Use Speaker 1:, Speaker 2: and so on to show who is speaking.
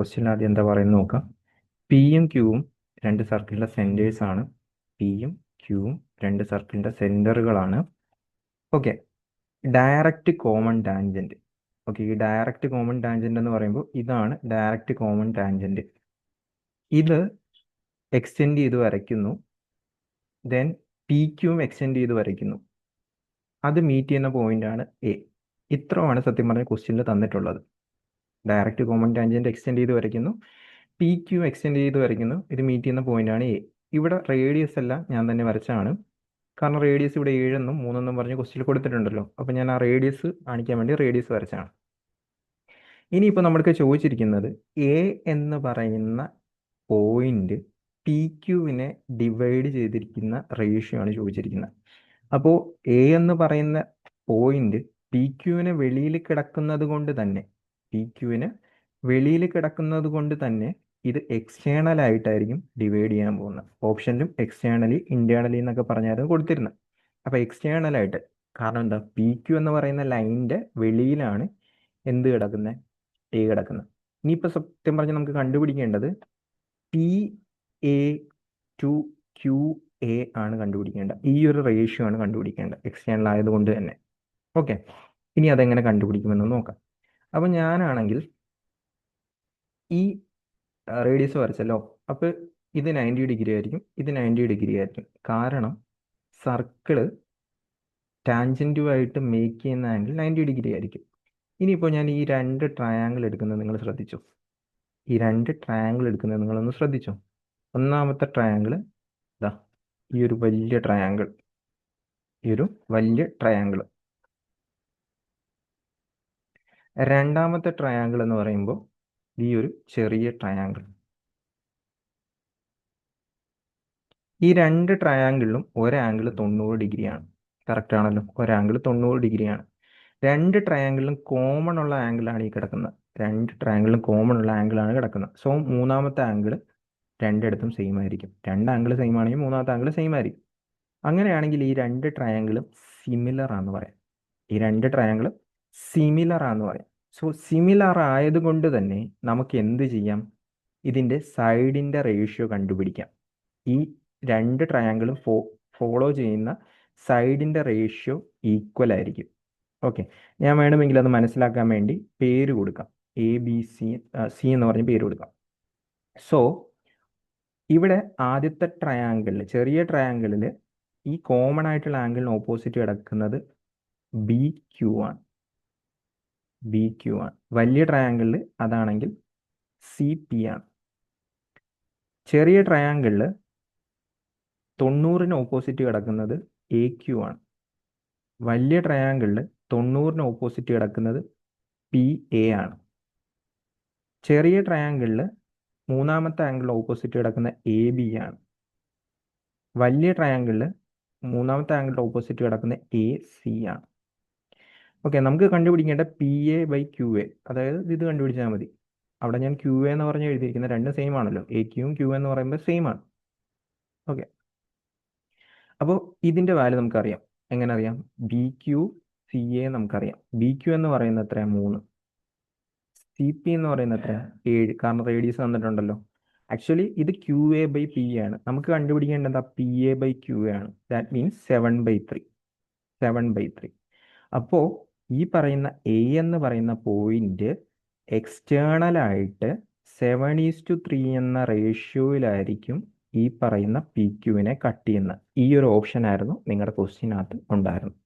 Speaker 1: Question ആദ്യം എന്താ പറയുന്നത് നോക്കാം. പിയും ക്യൂവും രണ്ട് സർക്കിളിന്റെ സെന്റേഴ്സ് ആണ്. പിയും ക്യൂവും രണ്ട് സർക്കിളിന്റെ സെന്ററുകളാണ്. Okay. Direct common tangent. Okay, ഈ ഡയറക്റ്റ് കോമൺ ടാൻജന്റ് എന്ന് പറയുമ്പോൾ ഇതാണ് ഡയറക്റ്റ് കോമൺ ടാൻജന്റ്. ഇത് എക്സ്റ്റെൻഡ് ചെയ്ത് വരയ്ക്കുന്നു. ദെൻ പി ക്യൂവും എക്സ്റ്റെൻഡ് ചെയ്ത് വരയ്ക്കുന്നു. അത് മീറ്റ് ചെയ്യുന്ന പോയിന്റ് ആണ് എ. ഇത്രയാണ് സത്യം പറഞ്ഞ ക്വസ്റ്റ്യനിൽ തന്നിട്ടുള്ളത്. ഡയറക്റ്റ് കോമൺ ടാൻജന്റ് എക്സ്റ്റെൻഡ് ചെയ്ത് വരയ്ക്കുന്നു, പി ക്യൂ എക്സ്റ്റെൻഡ് ചെയ്ത് വരയ്ക്കുന്നു. ഇത് മീറ്റ് ചെയ്യുന്ന പോയിന്റ് ആണ് എ. ഇവിടെ റേഡിയസ് എല്ലാം ഞാൻ തന്നെ വരച്ചാണ്. കാരണം റേഡിയസ് ഇവിടെ 7 എന്നും 3 എന്നും പറഞ്ഞ് ക്വസ്റ്റ്യൻ കൊടുത്തിട്ടുണ്ടല്ലോ. അപ്പം ഞാൻ ആ റേഡിയസ് കാണിക്കാൻ വേണ്ടി റേഡിയസ് വരച്ചാണ്. ഇനിയിപ്പോൾ നമ്മൾക്ക് ചോദിച്ചിരിക്കുന്നത് എ എന്ന് പറയുന്ന പോയിന്റ് പി ക്യൂവിനെ ഡിവൈഡ് ചെയ്തിരിക്കുന്ന റേഷ്യോ ആണ് ചോദിച്ചിരിക്കുന്നത്. അപ്പോൾ എ എന്ന് പറയുന്ന പോയിന്റ് പി ക്യൂവിന് വെളിയിൽ കിടക്കുന്നത് കൊണ്ട് തന്നെ ഇത് എക്സ്റ്റേണൽ ആയിട്ടായിരിക്കും ഡിവൈഡ് ചെയ്യാൻ പോകുന്നത്. ഓപ്ഷനിലും എക്സ്റ്റേണലി ഇന്റേണലി എന്നൊക്കെ പറഞ്ഞായിരുന്നു കൊടുത്തിരുന്നത്. അപ്പോൾ എക്സ്റ്റേണൽ ആയിട്ട്, കാരണം എന്താ, പി ക്യൂ എന്ന് പറയുന്ന ലൈനിന്റെ വെളിയിലാണ് എന്ത് കിടക്കുന്നത്, എ കിടക്കുന്നത്. ഇനിയിപ്പോൾ സത്യം പറഞ്ഞാൽ നമുക്ക് കണ്ടുപിടിക്കേണ്ടത് P A to Q A ആണ് കണ്ടുപിടിക്കേണ്ടത്. ഈ ഒരു റേഷ്യോ ആണ് കണ്ടുപിടിക്കേണ്ടത്, എക്സ്റ്റേണൽ ആയതുകൊണ്ട് തന്നെ. ഓക്കെ, ഇനി അതെങ്ങനെ കണ്ടുപിടിക്കുമെന്ന് നോക്കാം. അപ്പം ഞാനാണെങ്കിൽ ഈ റേഡിയസ് വരച്ചല്ലോ. അപ്പോൾ ഇത് 90 ഡിഗ്രി ആയിരിക്കും, ഇത് 90 ഡിഗ്രി ആയിരിക്കും. കാരണം സർക്കിള് ടാൻജൻറ്റുമായിട്ട് മേക്ക് ചെയ്യുന്ന ആംഗിൾ 90 ഡിഗ്രി ആയിരിക്കും. ഇനിയിപ്പോൾ ഞാൻ ഈ രണ്ട് ട്രയാങ്കിൾ എടുക്കുന്നത് നിങ്ങൾ ശ്രദ്ധിച്ചോ? നിങ്ങളൊന്ന് ശ്രദ്ധിച്ചോ? ഒന്നാമത്തെ ട്രയാങ്കിൾ ഇതാ, ഈ ഒരു വലിയ ട്രയാങ്കിൾ. രണ്ടാമത്തെ ട്രയാങ്കിൾ എന്ന് പറയുമ്പോൾ ഈ ഒരു ചെറിയ ട്രയാങ്കിൾ. ഈ രണ്ട് ട്രയാങ്കിളിലും ഒരാംഗിൾ 90 ഡിഗ്രിയാണ്. കറക്റ്റ് ആണല്ലോ, ഒരാംഗിൾ 90 ഡിഗ്രിയാണ്. രണ്ട് ട്രയാങ്കിളിലും കോമൺ ഉള്ള ആംഗിളാണ് ഈ കിടക്കുന്നത്. സോ മൂന്നാമത്തെ ആംഗിൾ രണ്ടിടത്തും സെയിം ആയിരിക്കും. രണ്ട് ആംഗിൾ സെയിം ആണെങ്കിൽ മൂന്നാമത്തെ ആംഗിൾ സെയിം ആയിരിക്കും. അങ്ങനെയാണെങ്കിൽ ഈ രണ്ട് ട്രയാങ്കിളും സിമിലർ ആണെന്ന് പറയാം. സോ സിമിലർ ആയതുകൊണ്ട് തന്നെ നമുക്ക് എന്ത് ചെയ്യാം, ഇതിൻ്റെ സൈഡിൻ്റെ റേഷ്യോ കണ്ടുപിടിക്കാം. ഈ രണ്ട് ട്രയാങ്കിളും ഫോളോ ചെയ്യുന്ന സൈഡിൻ്റെ റേഷ്യോ ഈക്വൽ ആയിരിക്കും. ഓക്കെ, ഞാൻ വേണമെങ്കിൽ അത് മനസ്സിലാക്കാൻ വേണ്ടി പേര് കൊടുക്കാം. എ ബി സി എന്ന് പറഞ്ഞ് പേര് കൊടുക്കാം. സോ ഇവിടെ ആദ്യത്തെ ട്രയാങ്കിളിൽ, ചെറിയ ട്രയാങ്കിളിൽ ഈ കോമൺ ആയിട്ടുള്ള ആംഗിളിന് ഓപ്പോസിറ്റ് കിടക്കുന്നത് ബി ക്യൂ ആണ്. വലിയ ട്രയാങ്കിളിൽ അതാണെങ്കിൽ സി പി ആണ്. ചെറിയ ട്രയാങ്കിളിൽ 90-ന് ഓപ്പോസിറ്റ് കിടക്കുന്നത് എ ക്യൂ ആണ്. വലിയ ട്രയാങ്കിളിൽ 90-ന് ഓപ്പോസിറ്റ് കിടക്കുന്നത് പി എ ആണ്. ചെറിയ ട്രയാങ്കിളിൽ മൂന്നാമത്തെ ആംഗിൾ ഓപ്പോസിറ്റ് കിടക്കുന്ന എ ബി ആണ്. വലിയ ട്രയാങ്കിളിൽ മൂന്നാമത്തെ ആംഗിൾ ഓപ്പോസിറ്റ് കിടക്കുന്ന എ സി ആണ്. ഓക്കെ, നമുക്ക് കണ്ടുപിടിക്കേണ്ട P A by Q A, അതായത് ഇത് കണ്ടുപിടിച്ചാൽ മതി. അവിടെ ഞാൻ ക്യു എ എന്ന് പറഞ്ഞ് എഴുതിയിരിക്കുന്നത് രണ്ടും സെയിം ആണല്ലോ. എ ക്യൂവും ക്യു എന്ന് പറയുമ്പോൾ സെയിം ആണ്. ഓക്കെ, അപ്പോൾ ഇതിൻ്റെ വാല്യൂ നമുക്കറിയാം. എങ്ങനെ അറിയാം? ബി ക്യു സി എ നമുക്കറിയാം. ബി ക്യു എന്ന് പറയുന്നത് എത്ര? 3. സി പി എന്ന് പറയുന്നത് എത്ര? 7. കാരണം റേഡിയസ് തന്നിട്ടുണ്ടല്ലോ. ആക്ച്വലി ഇത് Q A by P A ആണ്. നമുക്ക് കണ്ടുപിടിക്കേണ്ടത് P A by Q A ആണ്. That means 7/3. അപ്പോൾ ഈ പറയുന്ന എ എന്ന് പറയുന്ന പോയിന്റ് എക്സ്റ്റേണൽ ആയിട്ട് 7:3 എന്ന റേഷ്യോയിലായിരിക്കും ഈ പറയുന്ന പി ക്യുവിനെ കട്ട് ചെയ്യുന്നത്. ഈ ഒരു ഓപ്ഷൻ ആയിരുന്നു നിങ്ങളുടെ ക്വസ്റ്റ്യനകത്ത് ഉണ്ടായിരുന്നത്.